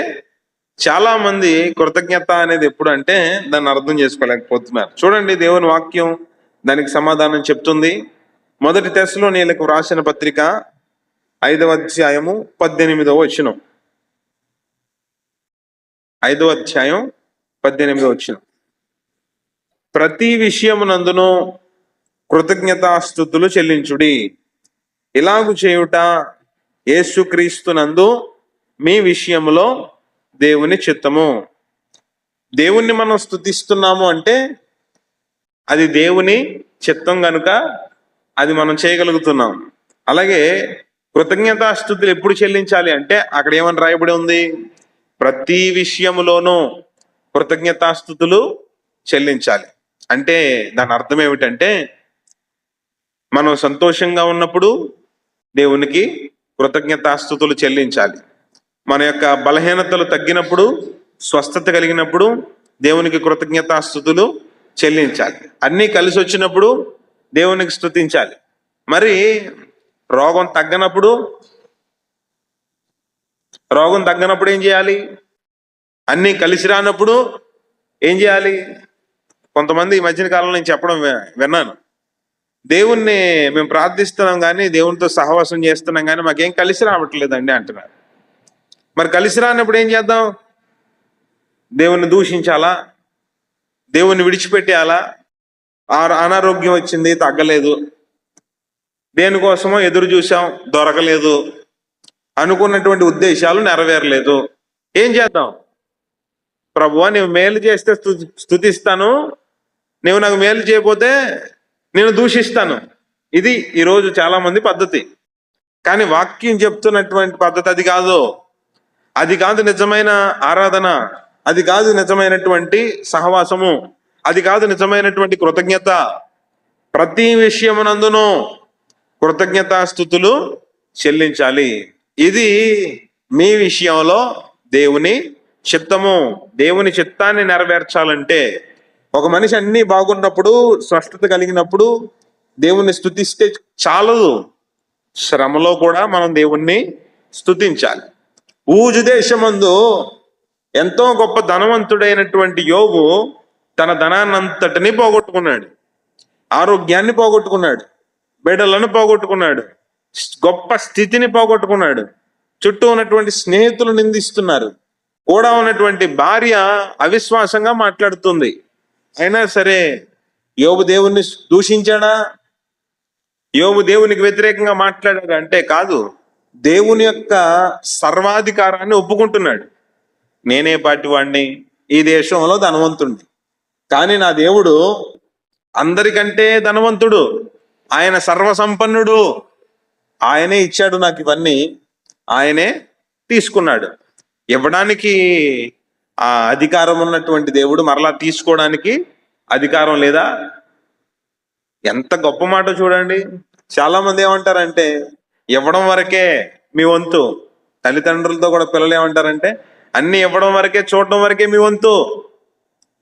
చాలా మంది కృతజ్ఞత అనేది ఎప్పుడు అంటే దాన్ని అర్థం చేసుకోలేకపోతున్నారు. చూడండి, దేవుని వాక్యం దానికి సమాధానం చెప్తుంది. 1 తెస్సలోనీయులకు వ్రాసిన పత్రిక 5వ అధ్యాయము 18వ వచనం. 5వ అధ్యాయం 18వ వచనం. ప్రతి విషయమునందును కృతజ్ఞతాస్తుతులు చెల్లించుడి, ఇలాగు చేయుట యేసుక్రీస్తునందు మీ విషయములో దేవుని చిత్తము. దేవుణ్ణి మనం స్తుతిస్తున్నాము అంటే అది దేవుని చిత్తం కనుక అది మనం చేయగలుగుతున్నాం. అలాగే కృతజ్ఞతాస్తుతులు ఎప్పుడు చెల్లించాలి అంటే, అక్కడ ఏమని రాయబడి ఉంది? ప్రతి విషయములోనూ కృతజ్ఞతాస్తుతులు చెల్లించాలి. అంటే దాని అర్థం ఏమిటంటే, మనం సంతోషంగా ఉన్నప్పుడు దేవునికి కృతజ్ఞతాస్తుతులు చెల్లించాలి. మన యొక్క బలహీనతలు తగ్గినప్పుడు, స్వస్థత కలిగినప్పుడు దేవునికి కృతజ్ఞతాస్తుతులు చెల్లించాలి. అన్నీ కలిసి వచ్చినప్పుడు దేవునికి స్తుతించాలి. మరి రోగం తగ్గనప్పుడు ఏం చేయాలి? అన్నీ కలిసి రానప్పుడు ఏం చేయాలి? కొంతమంది ఈ మధ్యన కాలంలో నేను చెప్పడం విన్నాను, దేవుణ్ణి మేము ప్రార్థిస్తున్నాం కానీ, దేవునితో సహవాసం చేస్తున్నాం కానీ మాకేం కలిసి రావట్లేదండి అంటున్నారు. మరి కలిసి రానప్పుడు ఏం చేద్దాం? దేవుణ్ణి దూషించాలా? దేవుణ్ణి విడిచిపెట్టేయాలా? అనారోగ్యం వచ్చింది, తగ్గలేదు, దేనికోసమో ఎదురు చూసాం, దొరకలేదు, అనుకున్నటువంటి ఉద్దేశాలు నెరవేరలేదు, ఏం చేద్దాం? ప్రభువా, నీవు మేలు చేస్తే స్తుతిస్తాను, నీవు నాకు మేలు చేయకపోతే నేను దూషిస్తాను. ఇది ఈరోజు చాలా మంది పద్ధతి. కానీ వాక్యం చెప్తున్నటువంటి పద్ధతి అది కాదు. అది కాదు నిజమైన ఆరాధన, అది కాదు నిజమైనటువంటి సహవాసము, అది కాదు నిజమైనటువంటి కృతజ్ఞత. ప్రతి విషయమునందును కృతజ్ఞతాస్తుతులు చెల్లించాలి. ఇది మీ విషయంలో దేవుని చిత్తము. దేవుని చిత్తాన్ని నెరవేర్చాలంటే, ఒక మనిషి అన్ని బాగున్నప్పుడు, స్వస్థత కలిగినప్పుడు దేవుణ్ణి స్తుతిస్తే చాలదు, శ్రమలో కూడా మనం దేవుణ్ణి స్తుతించాలి. ఊజు దేశమందు ఎంతో గొప్ప ధనవంతుడైనటువంటి యోబు తన ధనాన్నంతటినీ పోగొట్టుకున్నాడు, ఆరోగ్యాన్ని పోగొట్టుకున్నాడు, బిడ్డలను పోగొట్టుకున్నాడు, గొప్ప స్థితిని పోగొట్టుకున్నాడు. చుట్టూ ఉన్నటువంటి స్నేహితులు నిందిస్తున్నారు, కూడా ఉన్నటువంటి భార్య అవిశ్వాసంగా మాట్లాడుతుంది. అయినా సరే యోబు దేవుణ్ణి దూషించాడా? యోబు దేవునికి వ్యతిరేకంగా మాట్లాడాడు అంటే కాదు. దేవుని యొక్క సర్వాధికారాన్ని ఒప్పుకుంటున్నాడు. నేనే పాటి వాడిని, ఈ దేశంలో ధనవంతుడిని, కానీ నా దేవుడు అందరికంటే ధనవంతుడు, ఆయన సర్వసంపన్నుడు, ఆయనే ఇచ్చాడు నాకు ఇవన్నీ, ఆయనే తీసుకున్నాడు. ఇవ్వడానికి ఆ అధికారం ఉన్నటువంటి దేవుడు మరలా తీసుకోవడానికి అధికారం లేదా? ఎంత గొప్ప మాట చూడండి. చాలా మంది ఏమంటారంటే, ఇవ్వడం వరకే మీ వంతు. తల్లిదండ్రులతో కూడా పిల్లలు ఏమంటారంటే, అన్ని ఇవ్వడం వరకే, చూడడం వరకే మీ వంతు,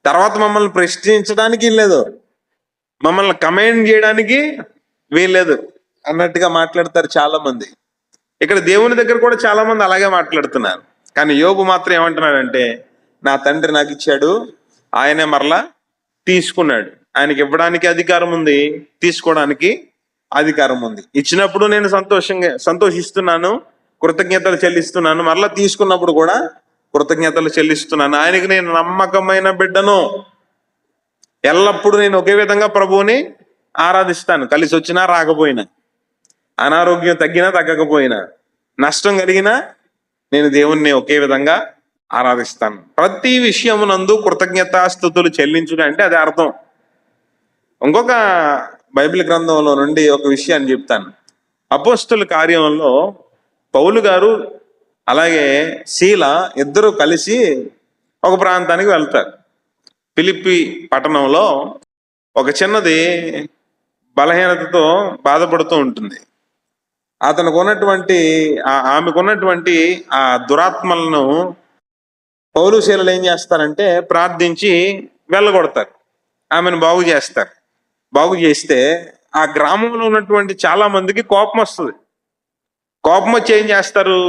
తర్వాత మమ్మల్ని ప్రశ్నించడానికి వీల్లేదు, మమ్మల్ని కమెంట్ చేయడానికి వీల్లేదు అన్నట్టుగా మాట్లాడతారు చాలా మంది. ఇక్కడ దేవుని దగ్గర కూడా చాలా మంది అలాగే మాట్లాడుతున్నారు. కానీ యోబు మాత్రం ఏమంటున్నాడంటే, నా తండ్రి నాకు ఇచ్చాడు, ఆయనే మరలా తీసుకున్నాడు. ఆయనకి ఇవ్వడానికి అధికారం ఉంది, తీసుకోవడానికి అధికారం ఉంది. ఇచ్చినప్పుడు నేను సంతోషిస్తున్నాను, కృతజ్ఞతలు చెల్లిస్తున్నాను. మరలా తీసుకున్నప్పుడు కూడా కృతజ్ఞతలు చెల్లిస్తున్నాను. ఆయనకి నేను నమ్మకమైన బిడ్డను. ఎల్లప్పుడూ నేను ఒకే విధంగా ప్రభువుని ఆరాధిస్తాను. కలిసి వచ్చినా రాకపోయినా, అనారోగ్యం తగ్గినా తగ్గకపోయినా, నష్టం కలిగినా నేను దేవుణ్ణి ఒకే విధంగా ఆరాధిస్తాను. ప్రతి విషయమునందు కృతజ్ఞతాస్తుతులు చెల్లించుట అంటే అది అర్థం. ఇంకొక బైబిల్ గ్రంథంలో నుండి ఒక విషయాన్ని చెప్తాను. అపోస్తుల కార్యంలో పౌలు గారు అలాగే శీల ఇద్దరు కలిసి ఒక ప్రాంతానికి వెళ్తారు. ఫిలిప్పి పట్టణంలో ఒక చిన్నది బలహీనతతో బాధపడుతూ ఉంటుంది. ఆమెకున్నటువంటి ఆ దురాత్మలను పౌలు శీలలు ఏం చేస్తారంటే ప్రార్థించి వెళ్ళగొడతారు, ఆమెను బాగు చేస్తారు. బాగు చేస్తే ఆ గ్రామంలో ఉన్నటువంటి చాలా మందికి కోపం వస్తుంది. కోపం వచ్చి ఏం చేస్తారు,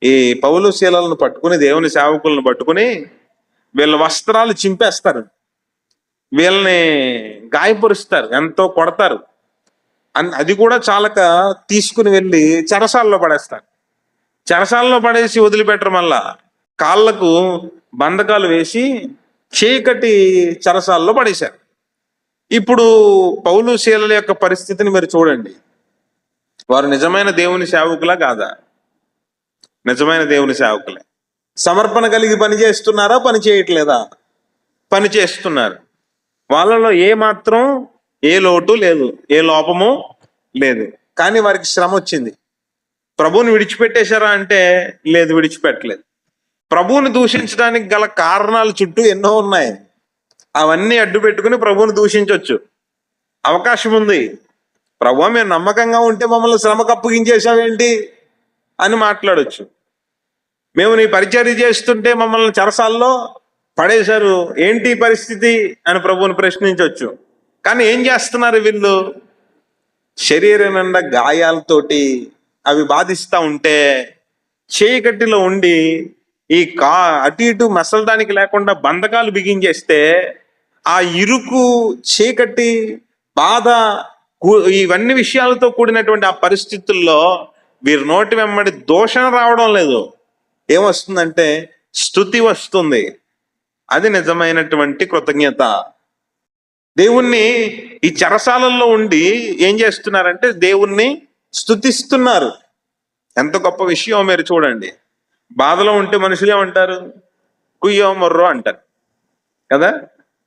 ఈ పౌలు శీలలను పట్టుకుని, దేవుని సేవకులను పట్టుకుని వీళ్ళ వస్త్రాలు చింపేస్తారు, వీళ్ళని గాయపరుస్తారు, ఎంతో కొడతారు. అది కూడా చాలక తీసుకుని వెళ్ళి చెరసాలలో పడేస్తారు. చెరసాలలో పడేసి వదిలిపెట్టరు, మళ్ళా కాళ్ళకు బంధకాలు వేసి చీకటి చెరసాలలో పడేశారు. ఇప్పుడు పౌలు శీలల యొక్క పరిస్థితిని మీరు చూడండి. వారు నిజమైన దేవుని సేవకులా కాదా? నిజమైన దేవుని సేవకులే. సమర్పణ కలిగి పని చేస్తున్నారా, పని చేయట్లేదా? పని చేస్తున్నారు. వాళ్ళలో ఏ మాత్రం ఏ లోటు లేదు, ఏ లోపము లేదు. కానీ వారికి శ్రమ వచ్చింది. ప్రభువుని విడిచిపెట్టేశారా అంటే లేదు, విడిచిపెట్టలేదు. ప్రభువుని దూషించడానికి గల కారణాలు చుట్టూ ఎన్నో ఉన్నాయి. అవన్నీ అడ్డు పెట్టుకుని ప్రభువుని దూషించవచ్చు, అవకాశం ఉంది. ప్రభువా, మేము నమ్మకంగా ఉంటే మమ్మల్ని శ్రమకు అప్పగించేశావేంటి అని మాట్లాడొచ్చు. మేము నీ పరిచర్య చేస్తుంటే మమ్మల్ని చెరసాల్లో పడేశారు, ఏంటి పరిస్థితి అని ప్రభువుని ప్రశ్నించవచ్చు. కానీ ఏం చేస్తున్నారు వీళ్ళు? శరీరం నిండా గాయాలతోటి అవి బాధిస్తూ ఉంటే చీకటిలో ఉండి ఈ అటు ఇటు మసలడానికి లేకుండా బంధకాలు బిగించేస్తే ఆ ఇరుకు, చీకటి, బాధ, ఇవన్నీ విషయాలతో కూడినటువంటి ఆ పరిస్థితుల్లో వీరి నోటి వెంబడి దోషణ రావడం లేదు. ఏమొస్తుందంటే స్తుతి వస్తుంది. అది నిజమైనటువంటి కృతజ్ఞత. దేవుణ్ణి ఈ చెరసాలల్లో ఉండి ఏం చేస్తున్నారంటే దేవుణ్ణి స్తుతిస్తున్నారు. ఎంత గొప్ప విషయం మీరు చూడండి. బాధలో ఉంటే మనుషులు ఏమంటారు? కుయ్యో మొర్రో అంటారు కదా.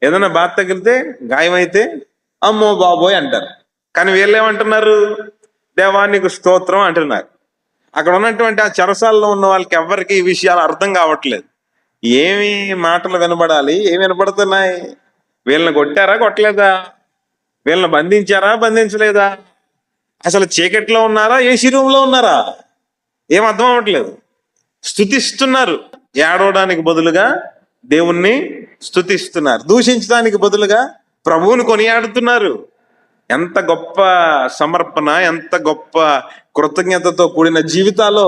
ఏదైనా బాధ తగిలితే, గాయమైతే అమ్మో బాబోయ్ అంటారు. కానీ వీళ్ళు ఏమంటున్నారు? దేవా నీకు స్తోత్రం అంటున్నారు. అక్కడ ఉన్నటువంటి ఆ చెరసాల్లో ఉన్న వాళ్ళకి ఎవరికి ఈ విషయాలు అర్థం కావట్లేదు. ఏమి మాటలు వినబడాలి, ఏమి వినపడుతున్నాయి? వీళ్ళని కొట్టారా, కొట్టలేదా? వీళ్ళని బంధించారా, బంధించలేదా? అసలు చీకట్లో ఉన్నారా, ఏసీ రూమ్లో ఉన్నారా? ఏం అర్థం అవ్వట్లేదు. స్తుతిస్తున్నారు. ఏడవడానికి బదులుగా దేవుణ్ణి స్తుతిస్తున్నారు. దూషించడానికి బదులుగా ప్రభువుని కొనియాడుతున్నారు. ఎంత గొప్ప సమర్పణ, ఎంత గొప్ప కృతజ్ఞతతో కూడిన జీవితాలు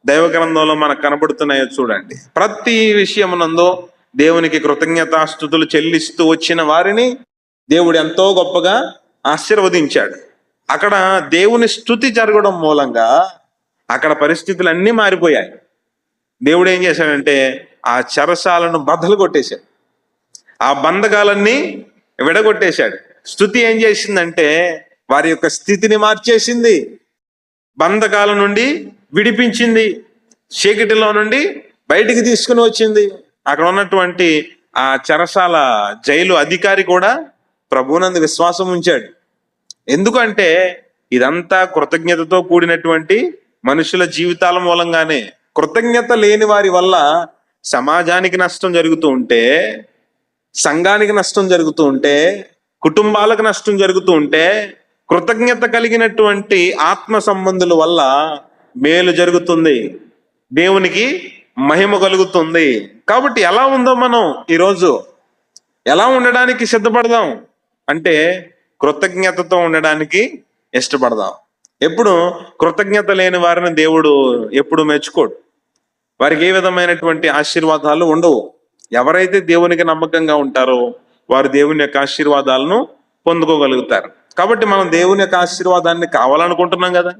దైవ గ్రంథంలో మనకు కనబడుతున్నాయో చూడండి. ప్రతి విషయమునందు దేవునికి కృతజ్ఞతాస్తుతులు చెల్లిస్తూ వచ్చిన వారిని దేవుడు ఎంతో గొప్పగా ఆశీర్వదించాడు. అక్కడ దేవుని స్తుతి జరగడం మూలంగా అక్కడ పరిస్థితులు అన్నీ మారిపోయాయి. దేవుడు ఏం చేశాడంటే ఆ చెరసాలను బద్దలు కొట్టేశాడు, ఆ బంధకాలన్నీ విడగొట్టేశాడు. స్తుతి ఏం చేసిందంటే వారి యొక్క స్థితిని మార్చేసింది, బంధకాల నుండి విడిపించింది, చీకటిలో నుండి బయటికి తీసుకుని వచ్చింది. అక్కడ ఉన్నటువంటి ఆ చెరసాల జైలు అధికారి కూడా ప్రభువునందు విశ్వాసం ఉంచాడు. ఎందుకంటే ఇదంతా కృతజ్ఞతతో కూడినటువంటి మనుషుల జీవితాల మూలంగానే. కృతజ్ఞత లేని వారి వల్ల సమాజానికి నష్టం జరుగుతూ ఉంటే, సంఘానికి నష్టం జరుగుతూ ఉంటే, కుటుంబాలకు నష్టం జరుగుతూ ఉంటే, కృతజ్ఞత కలిగినటువంటి ఆత్మ సంబంధుల వల్ల మేలు జరుగుతుంది, దేవునికి మహిమ కలుగుతుంది. కాబట్టి ఎలా ఉందో మనం ఈరోజు ఎలా ఉండడానికి సిద్ధపడదాం అంటే కృతజ్ఞతతో ఉండడానికి ఇష్టపడదాం. ఎప్పుడు కృతజ్ఞత లేని వారిని దేవుడు ఎప్పుడు మెచ్చుకోడు. వారికి ఏ విధమైనటువంటి ఆశీర్వాదాలు ఉండవు. ఎవరైతే దేవునికి నమ్మకంగా ఉంటారో వారు దేవుని యొక్క ఆశీర్వాదాలను పొందుకోగలుగుతారు. కాబట్టి మనం దేవుని యొక్క ఆశీర్వాదాన్ని కావాలనుకుంటున్నాం కదా.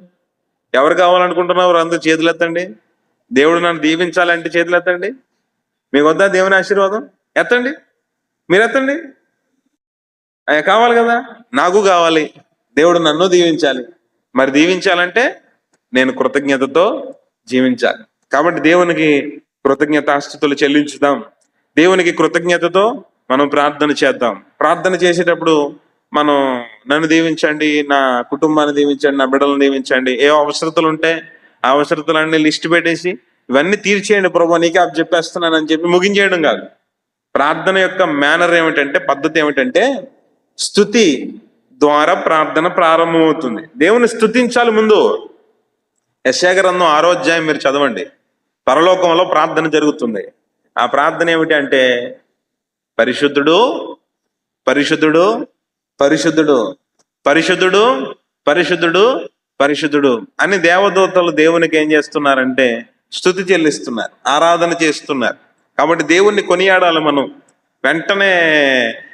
ఎవరు కావాలనుకుంటున్నారు? అందరూ చేతులు ఎత్తండి. దేవుడు నన్ను దీవించాలంటే చేతులు ఎత్తండి. మీకు వద్దా దేవుని ఆశీర్వాదం? ఎత్తండి, మీరు ఎత్తండి. కావాలి కదా, నాకు కావాలి. దేవుడు నన్ను దీవించాలి. మరి దీవించాలంటే నేను కృతజ్ఞతతో జీవించాలి. కాబట్టి దేవునికి కృతజ్ఞతాస్తుతులు చెల్లించుదాం. దేవునికి కృతజ్ఞతతో మనం ప్రార్థన చేద్దాం. ప్రార్థన చేసేటప్పుడు మనం నన్ను దీవించండి, నా కుటుంబాన్ని దీవించండి, నా బిడ్డలను దీవించండి, ఏ అవసరతలు ఉంటే ఆ అవసరతలన్నీ లిస్ట్ పెట్టేసి ఇవన్నీ తీర్చేయండి ప్రభు, నీకే అప్పు చెప్పేస్తున్నానని చెప్పి ముగించేయడం కాదు. ప్రార్థన యొక్క మేనర్ ఏమిటంటే, పద్ధతి ఏమిటంటే, స్తుతి ద్వారా ప్రార్థన ప్రారంభమవుతుంది. దేవుని స్తుతించాలి ముందు. యెషయా గ్రంథం 6వ అధ్యాయం మీరు చదవండి. పరలోకంలో ప్రార్థన జరుగుతుంది. ఆ ప్రార్థన ఏమిటి అంటే, పరిశుద్ధుడు పరిశుద్ధుడు పరిశుద్ధుడు పరిశుద్ధుడు పరిశుద్ధుడు పరిశుద్ధుడు అని దేవదూతలు దేవునికి ఏం చేస్తున్నారంటే స్తుతి చెల్లిస్తున్నారు, ఆరాధన చేస్తున్నారు. కాబట్టి దేవుణ్ణి కొనియాడాలి. మనం వెంటనే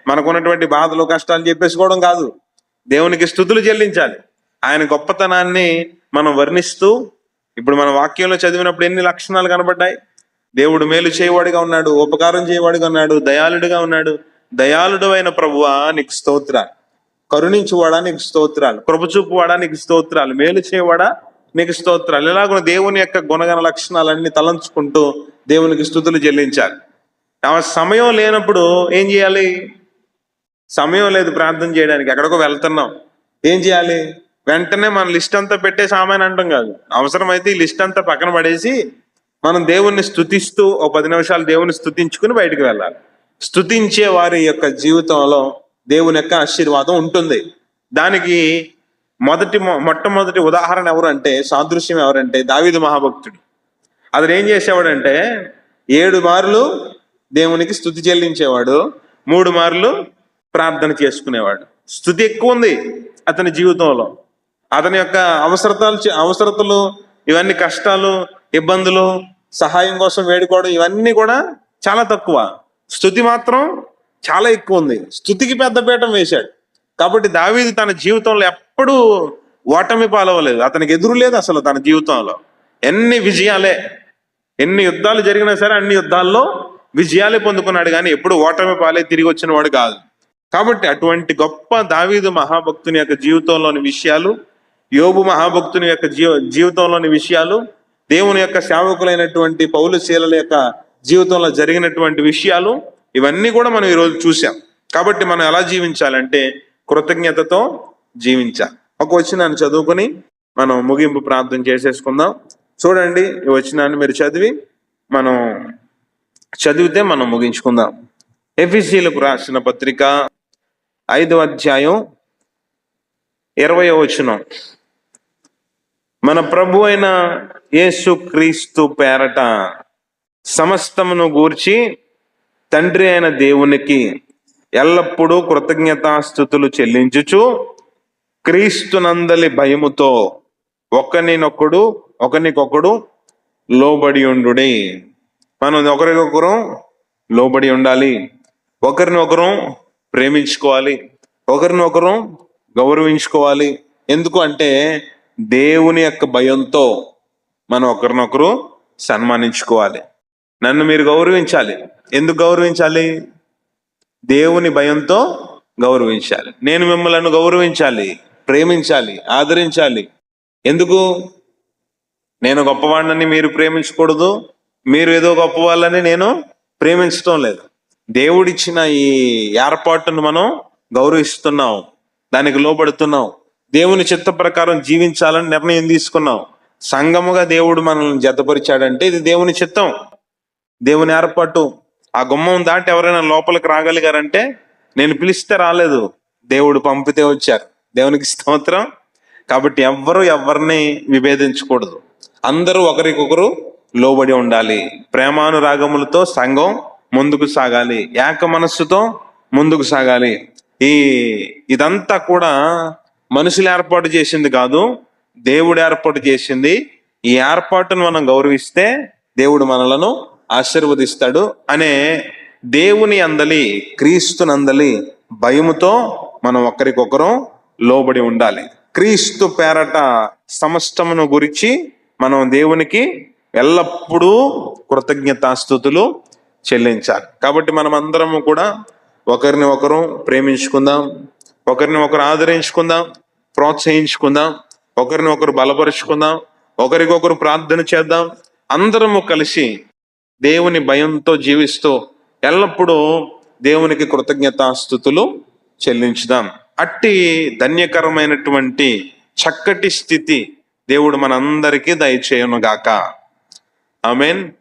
మనకున్నటువంటి బాధలు కష్టాలు చెప్పేసుకోవడం కాదు, దేవునికి స్తుతులు చెల్లించాలి. ఆయన గొప్పతనాన్ని మనం వర్ణిస్తూ, ఇప్పుడు మన వాక్యంలో చదివినప్పుడు ఎన్ని లక్షణాలు కనబడ్డాయి. దేవుడు మేలు చేయవాడిగా ఉన్నాడు, ఉపకారం చేయవాడిగా ఉన్నాడు, దయాళుడిగా ఉన్నాడు. దయాళుడు అయిన ప్రభువా నీకు స్తోత్రాలు, కరుణించువాడా నీకు స్తోత్రాలు, కృపచూపువాడా నీకు స్తోత్రాలు, మేలు చేయవాడా నీకు స్తోత్రాలు. ఇలాగ దేవుని యొక్క గుణగణ లక్షణాలన్నీ తలంచుకుంటూ దేవునికి స్తుతులు చెల్లించాలి. ఆ సమయం లేనప్పుడు ఏం చేయాలి? సమయం లేదు ప్రార్థన చేయడానికి, ఎక్కడికో వెళ్తున్నాం, ఏం చేయాలి? వెంటనే మన లిస్ట్ అంతా పెట్టే సామాన్ అంటాం కాదు. అవసరమైతే ఈ లిస్ట్ అంతా పక్కన పడేసి మనం దేవుణ్ణి స్తుతిస్తూ ఒక 10 నిమిషాలు దేవుని స్తుతించుకుని బయటకు వెళ్ళాలి. స్తుతించే వారి యొక్క జీవితంలో దేవుని యొక్క ఆశీర్వాదం ఉంటుంది. దానికి మొట్టమొదటి ఉదాహరణ ఎవరంటే, సాదృశ్యం ఎవరంటే దావీదు మహాభక్తుడు. అతను ఏం చేసేవాడంటే 7 మార్లు దేవునికి స్తుతి చెల్లించేవాడు, 3 మార్లు ప్రార్థన చేసుకునేవాడు. స్తుతి ఎక్కువ ఉంది అతని జీవితంలో. అతని యొక్క అవసరతలు ఇవన్నీ, కష్టాలు, ఇబ్బందులు, సహాయం కోసం వేడుకోవడం, ఇవన్నీ కూడా చాలా తక్కువ. స్తుతి మాత్రం చాలా ఎక్కువ ఉంది. స్తుతికి పెద్దపీఠం వేశాడు. కాబట్టి దావీదు తన జీవితంలో ఎప్పుడూ ఓటమి పాలవలేదు. అతనికి ఎదురు లేదు అసలు. తన జీవితంలో ఎన్ని విజయాలే, ఎన్ని యుద్ధాలు జరిగినా సరే అన్ని యుద్ధాల్లో విజయాలే పొందుకున్నాడు, కానీ ఎప్పుడు ఓటమి పాలే తిరిగి వచ్చిన వాడు కాదు. కాబట్టి అటువంటి గొప్ప దావీదు మహాభక్తుని యొక్క జీవితంలోని విషయాలు, యోబు మహాభక్తుని యొక్క జీవితంలోని విషయాలు, దేవుని యొక్క సేవకులైనటువంటి పౌలు శీలల యొక్క జీవితంలో జరిగినటువంటి విషయాలు, ఇవన్నీ కూడా మనం ఈరోజు చూసాం. కాబట్టి మనం ఎలా జీవించాలంటే కృతజ్ఞతతో జీవించాలి. ఒక వచనాన్ని చదువుకుని మనం ముగింపు ప్రార్థన చేసేసుకుందాం. చూడండి, ఈ వచనాన్ని మీరు చదివితే మనం ముగించుకుందాం. ఎఫెసీయులకు రాసిన పత్రిక 5వ అధ్యాయం 20వ వచనం. మన ప్రభు అయిన యేసు క్రీస్తు పేరట సమస్తమును గూర్చి తండ్రి అయిన దేవునికి ఎల్లప్పుడూ కృతజ్ఞతాస్తుతులు చెల్లించుచు క్రీస్తునందలి భయముతో ఒకనికొకడు లోబడి ఉండుడి. మనం ఒకరికొకరు లోబడి ఉండాలి, ఒకరిని ఒకరు ప్రేమించుకోవాలి, ఒకరిని ఒకరు గౌరవించుకోవాలి. ఎందుకు అంటే దేవుని యొక్క భయంతో మనం ఒకరినొకరు సన్మానించుకోవాలి. నన్ను మీరు గౌరవించాలి. ఎందుకు గౌరవించాలి? దేవుని భయంతో గౌరవించాలి. నేను మిమ్మల్ని గౌరవించాలి, ప్రేమించాలి, ఆదరించాలి. ఎందుకు? నేను గొప్పవాడిని మీరు ప్రేమించకూడదు, మీరు ఏదో గొప్ప వాళ్ళని నేను ప్రేమించడం లేదు. దేవుడిచ్చిన ఈ ఏర్పాటును మనం గౌరవిస్తున్నాం, దానికి లోబడుతున్నాం, దేవుని చిత్త ప్రకారం జీవించాలని నిర్ణయం తీసుకున్నాం. సంఘముగా దేవుడు మనల్ని జతపరిచాడంటే ఇది దేవుని చిత్తం, దేవుని ఏర్పాటు. ఆ గుమ్మం దాటి ఎవరైనా లోపలికి రాగలిగారంటే, నేను పిలిస్తే రాలేదు, దేవుడు పంపితే వచ్చారు. దేవునికి స్తోత్రం. కాబట్టి ఎవరిని విభేదించకూడదు, అందరూ ఒకరికొకరు లోబడి ఉండాలి. ప్రేమానురాగములతో సంఘం ముందుకు సాగాలి, ఏక మనస్సుతో ముందుకు సాగాలి. ఇదంతా కూడా మనుషులు ఏర్పాటు చేసింది కాదు, దేవుడు ఏర్పాటు చేసింది. ఈ ఏర్పాటును మనం గౌరవిస్తే దేవుడు మనలను ఆశీర్వదిస్తాడు అనే దేవుని అందలి, క్రీస్తునందలి భయముతో మనం ఒకరికొకరు లోబడి ఉండాలి. క్రీస్తు పేరట సమస్తమును గురించి మనం దేవునికి ఎల్లప్పుడూ కృతజ్ఞతాస్తుతులు చెల్లించాలి. కాబట్టి మనం అందరము కూడా ఒకరిని ఒకరు ప్రేమించుకుందాం, ఒకరిని ఒకరు ఆదరించుకుందాం, ప్రోత్సహించుకుందాం, ఒకరిని ఒకరు బలపరుచుకుందాం, ఒకరికొకరు ప్రార్థన చేద్దాం. అందరము కలిసి దేవుని భయంతో జీవిస్తూ ఎల్లప్పుడూ దేవునికి కృతజ్ఞతాస్తుతులు చెల్లించుదాం. అట్టి ధన్యకరమైనటువంటి చక్కటి స్థితి దేవుడు మనందరికీ దయచేయునుగాక. ఆమేన్.